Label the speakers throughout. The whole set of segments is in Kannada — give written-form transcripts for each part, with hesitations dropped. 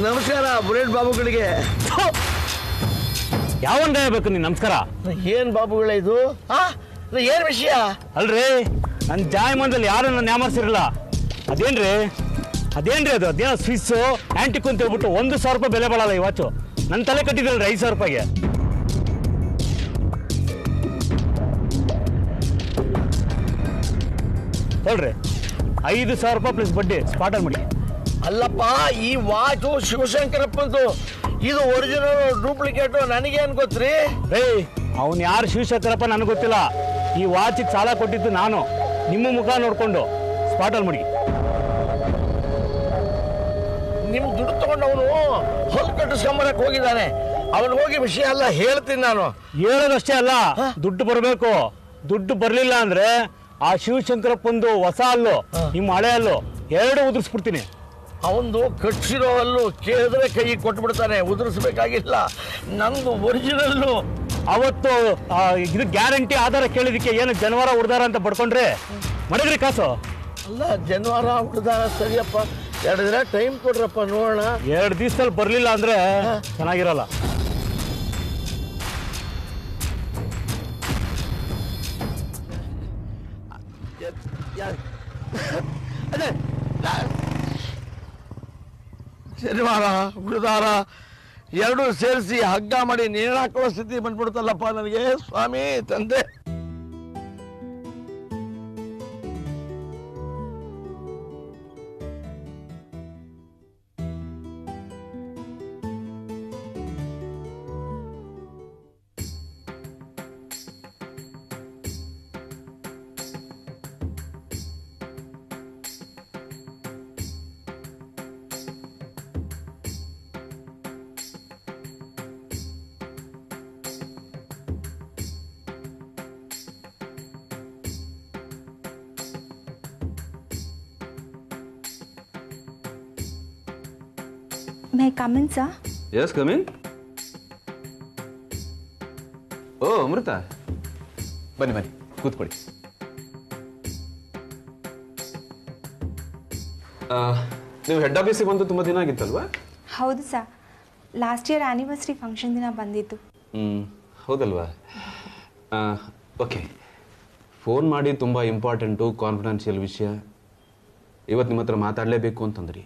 Speaker 1: ನಮಸ್ಕಾರ ಬುಲೆಟ್ ಬಾಬುಗಳಿಗೆ.
Speaker 2: ಯಾವನ್ ಬೇಕು ನೀನ್ ನಮಸ್ಕಾರ?
Speaker 1: ಏನ್ ಬಾಬುಗಳ ಇದು? ಏನ್ ವಿಷಯ?
Speaker 2: ಅಲ್ರಿ ನನ್ ಜಾಯಮಾನದಲ್ಲಿ ಯಾರು ನನ್ನ ಯಾಮರ್ಸಿರಲ್ಲ. ಅದೇನ್ರಿ ಅದು ಅದೇನೋ ಸ್ವಿಸ್ ಆಂಟಿಕ್ ಅಂತ ಹೇಳ್ಬಿಟ್ಟು 1,000 ರೂಪಾಯಿ ಬೆಲೆ ಬಾಳಲ್ಲ ಈ ವಾಚು. ನನ್ನ ತಲೆ ಕಟ್ಟಿದ್ರಲ್ರಿ 5,000 ರೂಪಾಯಿಗೆ. ಹೇಳ್ರಿ 5,000 ರೂಪಾಯಿ ಪ್ಲಸ್ ಬಡ್ಡಿ ಸ್ಪಾಟಲ್ಲಿ ಮಾಡಿ.
Speaker 1: ಅಲ್ಲಪ್ಪ, ಈ ವಾಚು ಶಿವಶಂಕರಪ್ಪಂದು. ಇದು ಒರಿಜಿನಲ್ ಡೂಪ್ಲಿಕೇಟ್ ನನಗೇನು ಗೊತ್ತ್ರಿ?
Speaker 2: ಅವನು ಯಾರು ಶಿವಶಂಕರಪ್ಪ ನನಗೆ ಗೊತ್ತಿಲ್ಲ. ಈ ವಾಚಿಗೆ ಸಾಲ ಕೊಟ್ಟಿದ್ದು ನಾನು. ನಿಮ್ಮ ಮುಖ ನೋಡ್ಕೊಂಡು ಸ್ಪಾಟಲ್ಲಿ ಮಾಡಿ.
Speaker 1: ನಿಮ್ ದುಡ್ಡು ತಗೊಂಡವನು ಹೊಲ್ ಕಟ್ಟಿಸ್ಕೊಂಬರಕ್ ಹೋಗಿದ್ದಾನೆ. ಅವನು ಹೋಗಿ ವಿಷಯ ಎಲ್ಲ ಹೇಳ್ತೀನಿ ನಾನು.
Speaker 2: ಹೇಳೋದಷ್ಟೇ ಅಲ್ಲ, ದುಡ್ಡು ಬರಬೇಕು. ದುಡ್ಡು ಬರಲಿಲ್ಲ ಅಂದ್ರೆ ಆ ಶಿವಶಂಕರಪ್ಪಂದು ಹೊಸ ಹಲ್ಲು ನಿಮ್ಮ ಹಳೆ ಹಲ್ಲು ಎರಡು ಉದುರಿಸ್ಬಿಡ್ತೀನಿ.
Speaker 1: ಅವಂದು ಕಟ್ಸಿರೋ ಹಲ್ಲು ಕೇಳಿದ್ರೆ ಕೈ ಕೊಟ್ಬಿಡ್ತಾನೆ, ಉದುರಿಸ್ಬೇಕಾಗಿಲ್ಲ. ನಂದು ಒರಿಜಿನಲ್ಲು.
Speaker 2: ಅವತ್ತು ಇದು ಗ್ಯಾರಂಟಿ ಆಧಾರ ಕೇಳಿದಕ್ಕೆ ಏನು ಜನವಾರ ಹುಡ್ದಾರ ಅಂತ ಪಡ್ಕೊಂಡ್ರೆ ಮಡಗ್ರಿ ಕಾಸು.
Speaker 1: ಅಲ್ಲ, ಜನವಾರ ಹುಡ್ದಾರ ಸರಿಯಪ್ಪ, 2 ದಿನ ಟೈಮ್ ಕೊಡ್ರಪ್ಪ ನೋಡೋಣ.
Speaker 2: 2 ದಿವಸದಲ್ಲಿ ಬರಲಿಲ್ಲ ಅಂದ್ರೆ ಚೆನ್ನಾಗಿರಲ್ಲ.
Speaker 1: ಶನಿವಾರ ಹುಡುದಾರ 2 ಸೇರಿಸಿ ಹಗ್ಗ ಮಾಡಿ ನೇಣ ಹಾಕೊಳ್ಳೋ ಸ್ಥಿತಿ ಬಂದ್ಬಿಡ್ತಲ್ಲಪ್ಪ ನನಗೆ. ಸ್ವಾಮಿ ತಂದೆ,
Speaker 3: May I come in, sir?
Speaker 4: Yes, come in. Oh, Amrita. ಬನ್ನಿ ಕೂತ್ಕೊಳ್ಳಿ. ನೀವು ಹೆಡ್ ಆಫೀಸಿಗೆ ಬಂದು ತುಂಬ ದಿನ ಆಗಿತ್ತಲ್ವಾ?
Speaker 3: ಹೌದು sir, last year anniversary function ದಿನ ಬಂದಿತ್ತು.
Speaker 4: ಹೌದಲ್ವಾ? ಓಕೆ, ಫೋನ್ ಮಾಡಿ ತುಂಬ ಇಂಪಾರ್ಟೆಂಟು ಕಾನ್ಫಿಡೆನ್ಷಿಯಲ್ ವಿಷಯ ಇವತ್ತು ನಿಮ್ಮ ಹತ್ರ ಮಾತಾಡಲೇಬೇಕು ಅಂತಂದ್ರಿ.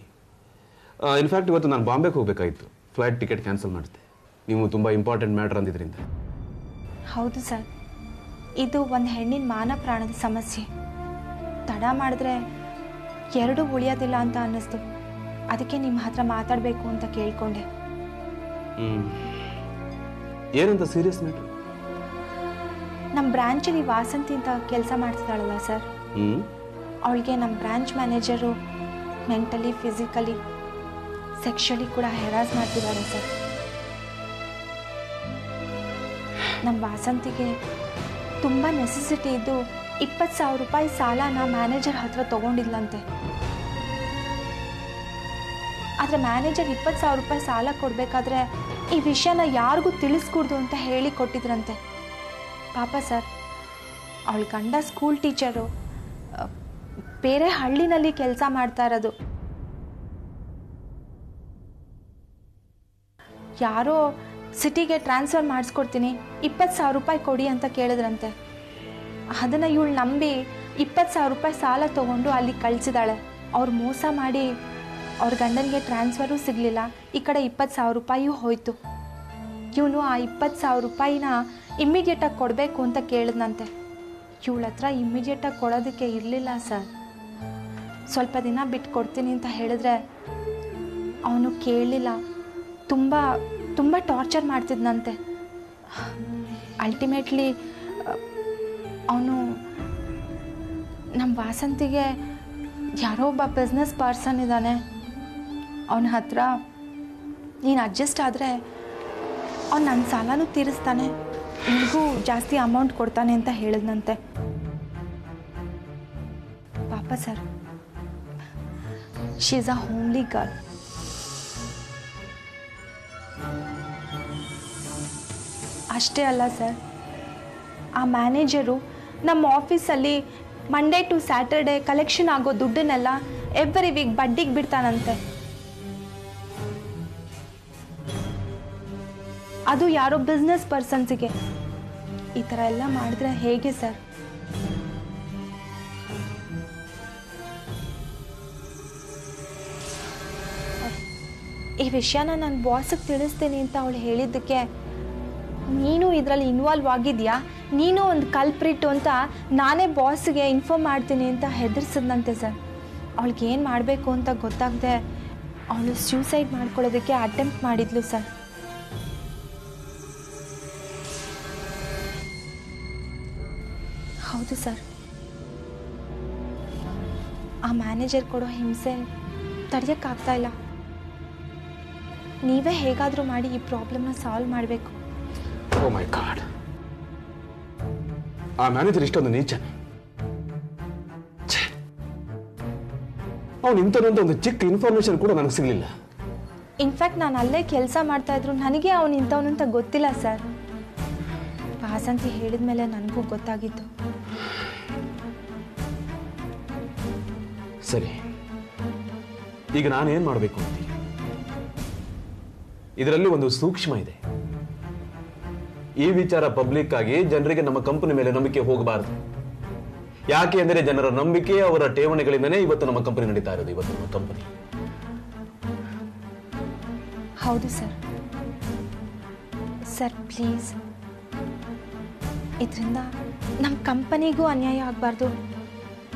Speaker 4: ಇನ್ಫ್ಯಾಕ್ಟ್ ಇವತ್ತು ನಾನು ಬಾಂಬೆಗೆ ಹೋಗಬೇಕಾಗಿತ್ತು, ಫ್ಲೈಟ್ ಟಿಕೆಟ್ ಕ್ಯಾನ್ಸಲ್ ಮಾಡಿದೆ. ನೀವು ತುಂಬ ಇಂಪಾರ್ಟೆಂಟ್ ಮ್ಯಾಟ್ರ್ ಅಂದಿದ್ರಿಂದ.
Speaker 3: ಹೌದು ಸರ್, ಇದು ಒಂದು ಹೆಣ್ಣಿನ ಮಾನ ಪ್ರಾಣದ ಸಮಸ್ಯೆ. ತಡ ಮಾಡಿದ್ರೆ 2 ಉಳಿಯೋದಿಲ್ಲ ಅಂತ ಅನ್ನಿಸ್ತು. ಅದಕ್ಕೆ ನಿಮ್ಮ ಹತ್ರ ಮಾತಾಡಬೇಕು ಅಂತ ಕೇಳ್ಕೊಂಡೆ.
Speaker 4: ಏನಂತ ಸೀರಿಯಸ್ ಮ್ಯಾಟ್ರ್?
Speaker 3: ನಮ್ಮ ಬ್ರಾಂಚಲ್ಲಿ ವಾಸಂತಿ ಅಂತ ಕೆಲಸ ಮಾಡ್ತಿದ್ದಾಳಲ್ಲ ಸರ್, ಅವಳಿಗೆ ನಮ್ಮ branch manager mentally, physically, sexually ಕೂಡ ಹೆರಾಸ್ ಮಾಡ್ತಿದ್ದಾರೆ ಸರ್. ನಮ್ಮ ವಾಸಂತಿಗೆ ತುಂಬ ನೆಸೆಸಿಟಿ ಇದ್ದು 20,000 ರೂಪಾಯಿ ಸಾಲನ ಮ್ಯಾನೇಜರ್ ಹತ್ರ ತೊಗೊಂಡಿದ್ಲಂತೆ. ಆದರೆ ಮ್ಯಾನೇಜರ್ 20,000 ರೂಪಾಯಿ ಸಾಲ ಕೊಡಬೇಕಾದ್ರೆ ಈ ವಿಷಯನ ಯಾರಿಗೂ ತಿಳಿಸ್ಕೊಡ್ದು ಅಂತ ಹೇಳಿ ಕೊಟ್ಟಿದ್ರಂತೆ. ಪಾಪ ಸರ್, ಅವಳ ಗಂಡ ಸ್ಕೂಲ್ ಟೀಚರು, ಬೇರೆ ಹಳ್ಳಿನಲ್ಲಿ ಕೆಲಸ ಮಾಡ್ತಾ ಇರೋದು. ಯಾರೋ ಸಿಟಿಗೆ ಟ್ರಾನ್ಸ್ಫರ್ ಮಾಡಿಸ್ಕೊಡ್ತೀನಿ, 20,000 ರೂಪಾಯಿ ಕೊಡಿ ಅಂತ ಕೇಳಿದ್ರಂತೆ. ಅದನ್ನು ಇವಳು ನಂಬಿ 20,000 ರೂಪಾಯಿ ಸಾಲ ತೊಗೊಂಡು ಅಲ್ಲಿ ಕಳಿಸಿದಾಳೆ. ಅವ್ರು ಮೋಸ ಮಾಡಿ ಅವ್ರ ಗಂಡನಿಗೆ ಟ್ರಾನ್ಸ್ಫರೂ ಸಿಗಲಿಲ್ಲ, ಈ ಕಡೆ 20,000 ರೂಪಾಯಿಯೂ ಹೋಯಿತು. ಇವನು ಆ 20,000 ರೂಪಾಯಿನ ಇಮ್ಮಿಡಿಯೇಟಾಗಿ ಕೊಡಬೇಕು ಅಂತ ಕೇಳಿದ್ನಂತೆ. ಇವಳ ಹತ್ರ ಇಮ್ಮಿಡಿಯೇಟಾಗಿ ಕೊಡೋದಕ್ಕೆ ಇರಲಿಲ್ಲ ಸರ್. ಸ್ವಲ್ಪ ದಿನ ಬಿಟ್ಟು ಕೊಡ್ತೀನಿ ಅಂತ ಹೇಳಿದ್ರೆ ಅವನು ಕೇಳಲಿಲ್ಲ. ತುಂಬ ಟಾರ್ಚರ್ ಮಾಡ್ತಿದ್ನಂತೆ. ಅಲ್ಟಿಮೇಟ್ಲಿ ಅವನು ನಮ್ಮ ವಾಸಂತಿಗೆ ಯಾರೋ ಒಬ್ಬ ಬಿಸ್ನೆಸ್ ಪರ್ಸನ್ ಇದ್ದಾನೆ, ಅವನ ಹತ್ರ ನೀನು ಅಡ್ಜಸ್ಟ್ ಆದರೆ ಅವ್ನು ನನ್ನ ಸಾಲನೂ ತೀರಿಸ್ತಾನೆ, ನಿನಗೂ ಜಾಸ್ತಿ ಅಮೌಂಟ್ ಕೊಡ್ತಾನೆ ಅಂತ ಹೇಳಿದ್ನಂತೆ. ಪಾಪ sir, she is a homely girl. ಅಷ್ಟೇ ಅಲ್ಲ ಸರ್, ಆ ಮ್ಯಾನೇಜರು ನಮ್ಮ ಆಫೀಸಲ್ಲಿ ಮಂಡೇ ಟು ಸ್ಯಾಟರ್ಡೆ ಕಲೆಕ್ಷನ್ ಆಗೋ ದುಡ್ಡನ್ನೆಲ್ಲ ಎವ್ರಿ ವೀಕ್ ಬಡ್ಡಿಗೆ ಬಿಡ್ತಾನಂತೆ. ಅದು ಯಾರೋ ಬಿಸ್ನೆಸ್ ಪರ್ಸನ್ಸಿಗೆ. ಈ ಥರ ಎಲ್ಲ ಮಾಡಿದ್ರೆ ಹೇಗೆ ಸರ್? ಈ ವಿಷಯನ ನನ್ನ ಬಾಸಿಗೆ ತಿಳಿಸ್ತೀನಿ ಅಂತ ಅವಳು ಹೇಳಿದ್ದಕ್ಕೆ ನೀನು ಇದರಲ್ಲಿ ಇನ್ವಾಲ್ವ್ ಆಗಿದೆಯಾ, ನೀನು ಒಂದು ಕಲ್ಪ್ರಿಟ್ಟು ಅಂತ ನಾನೇ ಬಾಸ್ಗೆ ಇನ್ಫಾರ್ಮ್ ಮಾಡ್ತೀನಿ ಅಂತ ಹೆದರ್ಸಿದ್ನಂತೆ ಸರ್. ಅವಳಿಗೆ ಏನು ಮಾಡಬೇಕು ಅಂತ ಗೊತ್ತಾಗದೆ ಅವಳು ಸ್ಯೂಸೈಡ್ ಮಾಡ್ಕೊಳ್ಳೋದಕ್ಕೆ ಅಟೆಂಪ್ಟ್ ಮಾಡಿದ್ಲು ಸರ್. ಹೌದು ಸರ್. ಆ ಮ್ಯಾನೇಜರ್ ಕೊಡೋ ಹಿಂಸೆ ತಡೆಯೋಕ್ಕಾಗ್ತಾ ಇಲ್ಲ. ನೀವೇ ಹೇಗಾದರೂ ಮಾಡಿ ಈ ಪ್ರಾಬ್ಲಮ್ನ ಸಾಲ್ವ್ ಮಾಡಬೇಕು.
Speaker 4: ಓ ಮೈ ಗಾಡ್, ಆ ಮ್ಯಾನೇಜರ್ ಇಷ್ಟೊಂದು ನೀಚ. ಅವನು ಇಂಥದ್ದೊಂದು ಒಂದು ಚಿಕ್ಕ ಇನ್ಫಾರ್ಮೇಶನ್ ಕೂಡ ನನಗೆ ಸಿಗಲಿಲ್ಲ.
Speaker 3: ಇನ್ಫ್ಯಾಕ್ಟ್ ನಾನು ಅಲ್ಲೇ ಕೆಲಸ ಮಾಡ್ತಾ ಇದ್ರು ನನಗೆ ಅವನು ಇಂಥವನು ಅಂತ ಗೊತ್ತಿಲ್ಲ ಸರ್. ವಾಸಂತಿ ಹೇಳಿದ ಮೇಲೆ ನನಗೂ ಗೊತ್ತಾಗಿತ್ತು.
Speaker 4: ಸರಿ, ಈಗ ನಾನೇನ್ ಮಾಡಬೇಕು ಅಂತ ಇದರಲ್ಲಿ ಒಂದು ಸೂಕ್ಷ್ಮ ಇದೆ. ಈ ವಿಚಾರ ಪಬ್ಲಿಕ್ ಆಗಿ ಜನರಿಗೆ ನಮ್ಮ ಕಂಪನಿ ಮೇಲೆ ನಂಬಿಕೆ ಹೋಗಬಾರದು. ಯಾಕೆ ಅಂದರೆ ಜನರ ನಂಬಿಕೆ, ಅವರ ಠೇವಣಿಗಳಿಂದನೇ ಇವತ್ತು ನಮ್ಮ ಕಂಪನಿ ನಡೀತಾ ಇರೋದು. ಇವತ್ತು ನಮ್ಮ ಕಂಪನಿ.
Speaker 3: ಹೌದು ಸರ್. ಸರ್ ಪ್ಲೀಸ್, ಇದರಿಂದ ನಮ್ಮ ಕಂಪನಿಗೂ ಅನ್ಯಾಯ ಆಗಬಾರ್ದು,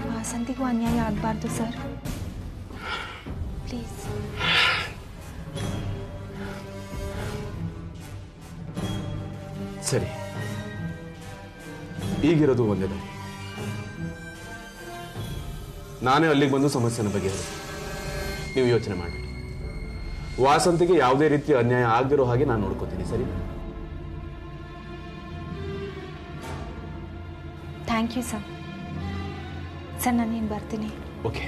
Speaker 3: ವಾಸಂತಿಗೂ ಅನ್ಯಾಯ ಆಗಬಾರ್ದು ಸರ್. ಪ್ಲೀಸ್.
Speaker 4: ಸರಿ, ಈಗಿರೋದು ಒಂದೇ ದಾರಿ. ನಾನೇ ಅಲ್ಲಿಗೆ ಬಂದು ಸಮಸ್ಯೆನ ಬಗೆಹರಿಸಿ. ನೀವು ಯೋಚನೆ ಮಾಡಬೇಡಿ. ವಾಸಂತಿಗೆ ಯಾವುದೇ ರೀತಿಯ ಅನ್ಯಾಯ ಆಗದಿರೋ ಹಾಗೆ ನಾನು ನೋಡ್ಕೋತೀನಿ. ಸರಿ?
Speaker 3: Thank you sir. ಸರ್ ನಾನೇನು ಬರ್ತೀನಿ.
Speaker 4: ಓಕೆ.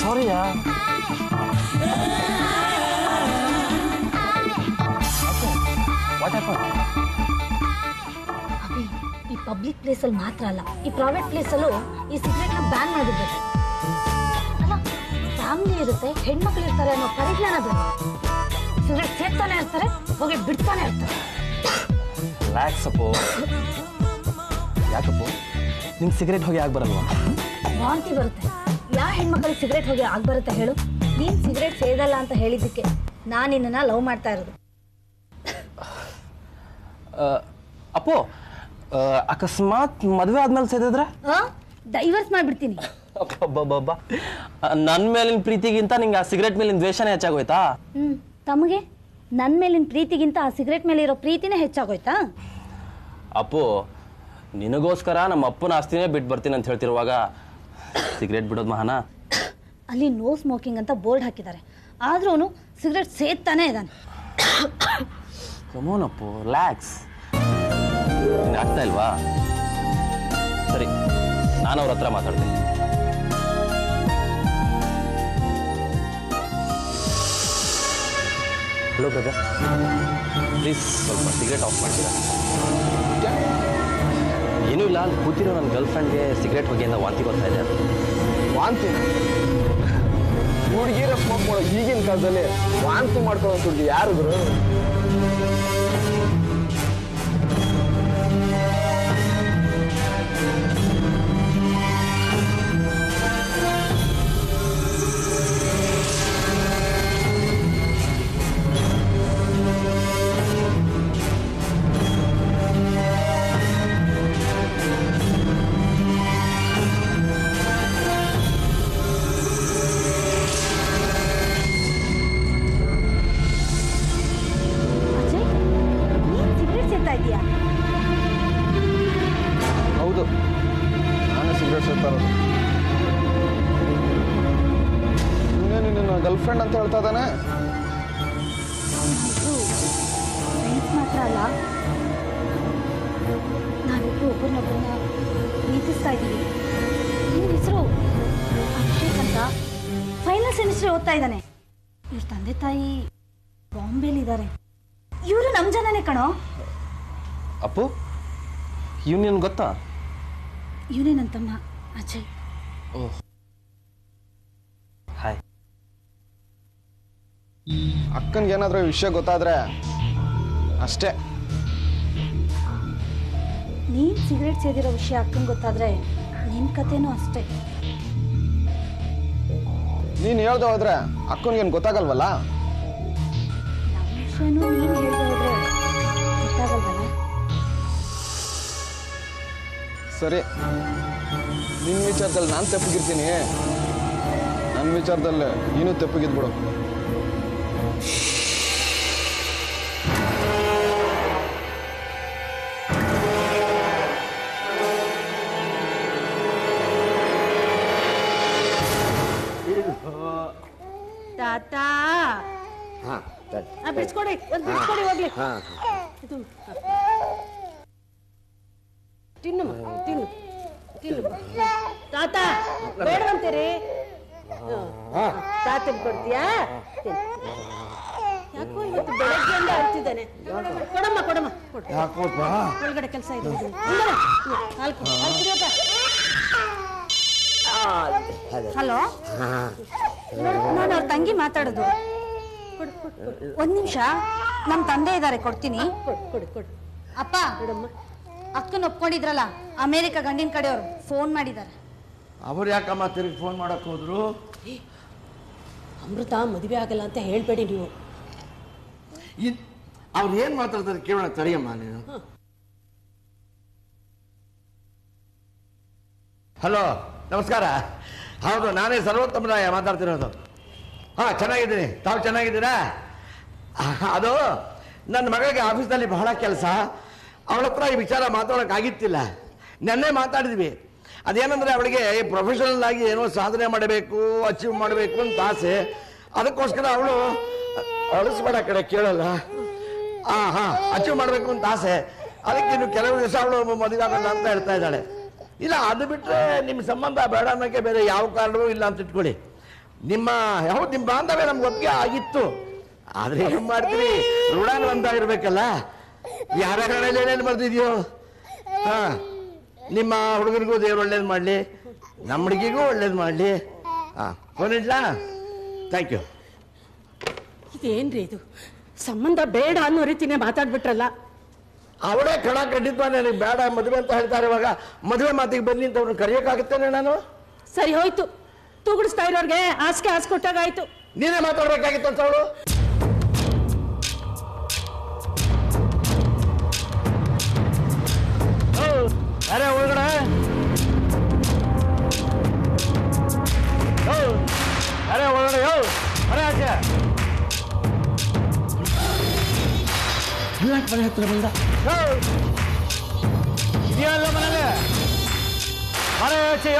Speaker 5: ಸಾರಿಯಾ?
Speaker 6: ಅಭಿ, ಈ ಪಬ್ಲಿಕ್ ಪ್ಲೇಸಲ್ಲಿ ಮಾತ್ರ ಅಲ್ಲ, ಈ ಪ್ರೈವೇಟ್ ಪ್ಲೇಸಲ್ಲೂ ಈ ಸಿಗರೇಟ್ನ ಬ್ಯಾನ್ ಮಾಡಿರ್ಬೇಕು. ಅಲ್ಲ, ಫ್ಯಾಮಿಲಿ ಇರುತ್ತೆ, ಹೆಣ್ಮಕ್ಳು ಇರ್ತಾರೆ ಅನ್ನೋ ಪರಿಜ್ಞಾನ ಬೇಕು. ಸಿಗರೇಟ್ ಸೇರ್ತಾನೆ ಇರ್ತಾರೆ, ಹೋಗಿ ಬಿಡ್ತಾನೆ ಇರ್ತಾರೆ.
Speaker 5: ರಿಲ್ಯಾಕ್ಸ್ ಅಪ್ಪು. ಯಾಕಪ್ಪು ನಿಂಗೆ ಸಿಗರೇಟ್ ಹೋಗಿ ಆಗ್ಬರಲ್ವಾ?
Speaker 6: ವಾಂತಿ ಬರುತ್ತೆ. ಯಾವ ಹೆಣ್ಮಕ್ಳಿಗೆ ಸಿಗರೇಟ್ ಹೋಗಿ ಆಗ್ಬರುತ್ತೆ ಹೇಳು? ನೀನು ಸಿಗರೇಟ್ ಸೇದಲ್ಲ ಅಂತ ಹೇಳಿದ್ದಕ್ಕೆ ನಾನು ನಿನ್ನನ್ನು ಲವ್ ಮಾಡ್ತಾ ಇರೋದು.
Speaker 5: ಅಪ್ಪು, ಅಕಸ್ಮಾತ್ ಮದುವೆ ಆದ್ಮೇಲೆ ಸೇದಿದ್ರೆ
Speaker 6: ಡೈವರ್ಸ್ ಮಾಡಿಬಿಡ್ತೀನಿ.
Speaker 5: ನನ್ನ ಮೇಲಿನ ಪ್ರೀತಿಗಿಂತ ನಿಂಗೆ ಆ ಸಿಗರೇಟ್ ಮೇಲಿನ ದ್ವೇಷನೇ ಹೆಚ್ಚಾಗೋಯ್ತಾ?
Speaker 6: ತಮಗೆ ನನ್ನ ಮೇಲಿನ ಪ್ರೀತಿಗಿಂತ ಆ ಸಿಗರೇಟ್ ಮೇಲೆ ಇರೋ ಪ್ರೀತಿನೇ ಹೆಚ್ಚಾಗೋಯ್ತಾ?
Speaker 5: ಅಪ್ಪು, ನಿನಗೋಸ್ಕರ ನಮ್ಮ ಅಪ್ಪನ ಆಸ್ತಿನೇ ಬಿಟ್ಟು ಬರ್ತೀನಿ ಅಂತ ಹೇಳ್ತಿರುವಾಗ ಸಿಗರೇಟ್ ಬಿಡೋದು ಮಹಾನ?
Speaker 6: ಅಲ್ಲಿ ನೋ ಸ್ಮೋಕಿಂಗ್ ಅಂತ ಬೋರ್ಡ್ ಹಾಕಿದ್ದಾರೆ, ಆದ್ರೂ ಅವನು ಸಿಗರೇಟ್ ಸೇದ್ತಾನೆ ಇದ್ದಾನೆ.
Speaker 5: Come on Appu, relax. ಆಗ್ತಾ ಇಲ್ವಾ? ಸರಿ, ನಾನು ಅವ್ರ ಹತ್ರ ಮಾತಾಡ್ತೀನಿ. ಹಲೋ ಬ್ರದರ್, ಪ್ಲೀಸ್ ಸ್ವಲ್ಪ ಸಿಗರೇಟ್ ಆಫ್ ಮಾಡ್ತೀರಾ? ಏನೂ ಇಲ್ಲ, ಅಲ್ಲಿ ಕೂತಿರೋ ನನ್ನ ಗರ್ಲ್ ಫ್ರೆಂಡ್ಗೆ ಸಿಗರೇಟ್ ಬಗ್ಗೆಯಿಂದ ವಾಂತಿ ಬರ್ತಾ ಇದೆ.
Speaker 7: ವಾಂತಿ ಹುಡುಗಿರ ಸ್ಮೋಕ್ ಮಾಡೋ ಈಗಿನ ಕಾಲದಲ್ಲಿ ವಾಂತಿ ಮಾಡ್ಕೊಳ್ಳೋ ಹುಡುಗಿ ಯಾರು ಗುರು? ಹೌದು, ನಾನು ಸಿಗರೇಟ್ ಸೇರ್ತಾ ಇರೋದು. ಇನ್ನೇನು ನಿನ್ನ ಗರ್ಲ್ ಫ್ರೆಂಡ್ ಅಂತ ಹೇಳ್ತಾ ಇದ್ದಾನೆ?
Speaker 6: ಫ್ರೆಂಡ್ಸ್ ಮಾತ್ರ ಅಲ್ಲ, ನಾವಿಬ್ಬರು ಒಬ್ಬರನ್ನೊಬ್ಬರನ್ನ ಪ್ರೀತಿಸ್ತಾ ಇದ್ದೀವಿ. ನಿನ್ನ ಹೆಸರು ಅಭಿಷೇಕ್ ಅಂತ, ಫೈನಲ್ ಸೆಮಿಸ್ಟರ್ ಓದ್ತಾ ಇದ್ದಾನೆ. ಇವ್ರ ತಂದೆ ತಾಯಿ ಬಾಂಬೆಲಿದ್ದಾರೆ. ಇವರು ನಮ್ಮ ಜನನೇ ಕಣೋ.
Speaker 5: ಅಪ್ಪು, ಯೂನಿಯನ್ ಗೊತ್ತಾ?
Speaker 6: ಇವನೇ ನನ್ನ ತಮ್ಮ ಅಜಯ್.
Speaker 5: ಓಹ್, ಹಾಯ್.
Speaker 7: ಅಕ್ಕನಿಗೆ ಏನಾದರೂ ಈ ವಿಷಯ ಗೊತ್ತಾದ್ರೆ ಅಷ್ಟೇ.
Speaker 6: ನೀನು ಸಿಗರೇಟ್ ಸೇದಿರೋ ವಿಷಯ ಅಕ್ಕಂಗೆ ಗೊತ್ತಾದ್ರೆ ನಿನ್ನ ಕಥೆನೂ ಅಷ್ಟೇ.
Speaker 7: ನೀನು ಹೇಳ್ದೆ ಹೋದ್ರೆ ಅಕ್ಕನಿಗೇನು ಗೊತ್ತಾಗಲ್ವಲ್ಲ?
Speaker 6: ನಮ್ಮ ವಿಷಯನೂ ನೀನು ಹೇಳ್ದೆ ಹೋದ್ರೆ ಗೊತ್ತಾಗಲ್ವಲ್ಲ?
Speaker 7: ಸರಿ, ನಿನ್ನ ವಿಚಾರದಲ್ಲಿ ನಾನು ತೆಪ್ಪಗಿರ್ತೀನಿ, ನನ್ನ ವಿಚಾರದಲ್ಲಿ ನೀನು ತೆಪ್ಪಗಿದ್ಬಿಡು.
Speaker 8: ತಾತ ಬಿಡ್ಸ್ಕೊಡಿ, ಒಂದು ಬಿಡ್ಸ್ಕೊಡಿ ಹೋಗ್ಲಿ. ಇದು ತಿನ್ನು ತಿನ್ನು ತಿನ್ನು. ತಾತ ಬೇಡವಂತೀರಿ? ತಾತನ್ ಕೊಡ್ತೀಯಾ? ಯಾಕೋ ಇವತ್ತು ಬೆಳಗ್ಗೆಯಿಂದ ಅಳ್ತಿದ್ದಾನೆ. ಕೊಡಮ್ಮ ಕೊಡಮ್ಮ, ಒಳಗಡೆ ಕೆಲಸ ಇದೆ.
Speaker 6: ಹಲೋ, ನಾನು ಅವ್ರ ತಂಗಿ ಮಾತಾಡೋದು. ಒಂದ್ ನಿಮಿಷ, ನಮ್ಮ ತಂದೆ ಇದ್ದಾರೆ, ಕೊಡ್ತೀನಿ. ಅಪ್ಪ, ಅಕ್ಕನ ಒಪ್ಕೊಂಡಿದ್ರಲ್ಲ, ಅಮೇರಿಕಾ ಗಂಡಿನ ಕಡೆಯವರು ಫೋನ್ ಮಾಡಿದ್ದಾರೆ.
Speaker 1: ಅವ್ರು ಯಾಕಮ್ಮ ತಿರುಗಿ ಫೋನ್ ಮಾಡಕ್ ಹೋದ್ರು?
Speaker 8: ಅಮೃತ ಮದುವೆ ಆಗಲ್ಲ ಅಂತ ಹೇಳ್ಬೇಡಿ ನೀವು.
Speaker 1: ಅವ್ರು ಏನ್ ಮಾತಾಡ್ತಾರೆ ಕೇಳೋಣ, ತಡಿಯಮ್ಮ ನೀನು. ಹಲೋ, ನಮಸ್ಕಾರ. ಹೌದು, ನಾನೇ ಸರ್ವೋತ್ತಮರಾಯ ಮಾತಾಡ್ತಿರೋದು. ಹಾಂ, ಚೆನ್ನಾಗಿದ್ದೀನಿ. ತಾವು ಚೆನ್ನಾಗಿದ್ದೀರಾ? ಅದು ನನ್ನ ಮಗಳಿಗೆ ಆಫೀಸ್ನಲ್ಲಿ ಬಹಳ ಕೆಲಸ, ಅವಳ ಹತ್ರ ಈ ವಿಚಾರ ಮಾತಾಡೋಕ್ಕಾಗಿತ್ತಿಲ್ಲ. ನೆನ್ನೆ ಮಾತಾಡಿದ್ವಿ. ಅದೇನಂದರೆ ಅವಳಿಗೆ ಪ್ರೊಫೆಷನಲ್ ಆಗಿ ಏನೋ ಸಾಧನೆ ಮಾಡಬೇಕು, ಅಚೀವ್ ಮಾಡಬೇಕು ಅಂತ ಆಸೆ. ಅದಕ್ಕೋಸ್ಕರ ಅವಳು ಅಳಿಸ್ಬೇಡ ಕಡೆ ಕೇಳಲ್ಲ. ಹಾಂ, ಅಚೀವ್ ಮಾಡಬೇಕು ಅಂತ ಆಸೆ. ಅದಕ್ಕೆ ಇನ್ನು ಕೆಲವು ದಿವಸ ಅವಳು ಮದುವೆ ಆಗಲ್ಲ ಅಂತ ಹೇಳ್ತಾ ಇದ್ದಾಳೆ. ಇಲ್ಲ, ಅದು ಬಿಟ್ಟರೆ ನಿಮ್ಮ ಸಂಬಂಧ ಬೇಡ ಅನ್ನೋಕ್ಕೆ ಬೇರೆ ಯಾವ ಕಾರಣವೂ ಇಲ್ಲ ಅಂತ ಇಟ್ಕೊಳ್ಳಿ. ನಿಮ್ಮ ಬಾಂಧವ್ಯ ನಮ್ಗೆ ಒಪ್ಪಿಗೆ ಆಗಿತ್ತು. ಆದರೆ ಏನು ಮಾಡ್ತೀವಿ, ಋಣಾನುಬಂಧ ಇರಬೇಕಲ್ಲ. ಯಾರ್ಯಾರ ಏನೇನು ಬರ್ತಿದ್ಯೋ. ಹಾಂ, ನಿಮ್ಮ ಹುಡುಗನಿಗೂ ದೇವ್ರು ಒಳ್ಳೇದು ಮಾಡಲಿ, ನಮ್ಮ ಹುಡುಗಿಗೂ ಒಳ್ಳೇದು ಮಾಡಲಿ. ಹಾಂ, ಫೋನ್ ಇಡ್ಲಾ? Thank you.
Speaker 8: ಇದೇನ್ರಿ ಇದು? ಸಂಬಂಧ ಬೇಡ ಅನ್ನೋ ರೀತಿನೇ ಮಾತಾಡ್ಬಿಟ್ರಲ್ಲ.
Speaker 1: ಅವಳೇ ಕಣ ಕಟ್ಟಿದ್ವ, ನನಗೆ ಬೇಡ ಮದುವೆ ಅಂತ ಹೇಳ್ತಾರೆ. ಇವಾಗ ಮದುವೆ ಮಾತಿಗೆ ಬನ್ನಿ ಅಂತ ಅವ್ರನ್ನ ಕರೆಯೋಕ್ಕಾಗುತ್ತೇನೆ ನಾನು?
Speaker 8: ಸರಿ ಹೋಯ್ತು, ತೂಗುಡಿಸ್ತಾ ಇರೋರ್ಗೆ ಹಾಸಿಗೆ ಹಾಸ್ಕೊಟ್ಟಾಗಾಯ್ತು.
Speaker 1: ನೀನೇ ಮಾತಾಡ್ಬೇಕಾಗಿತ್ತು ಅಂತ ಅವಳು.
Speaker 2: ಅರೆ ಒಳಗಡೆ, ಅರೆ ಒಳಗಡೆ, ಅರೆ ಆಚೆ.
Speaker 1: ಮನೆ ಹತ್ರ ಬಂದ
Speaker 2: ಇದೆಯಲ್ಲ ಮನೇಲಿ, ಅರೆ ಆಚೆ.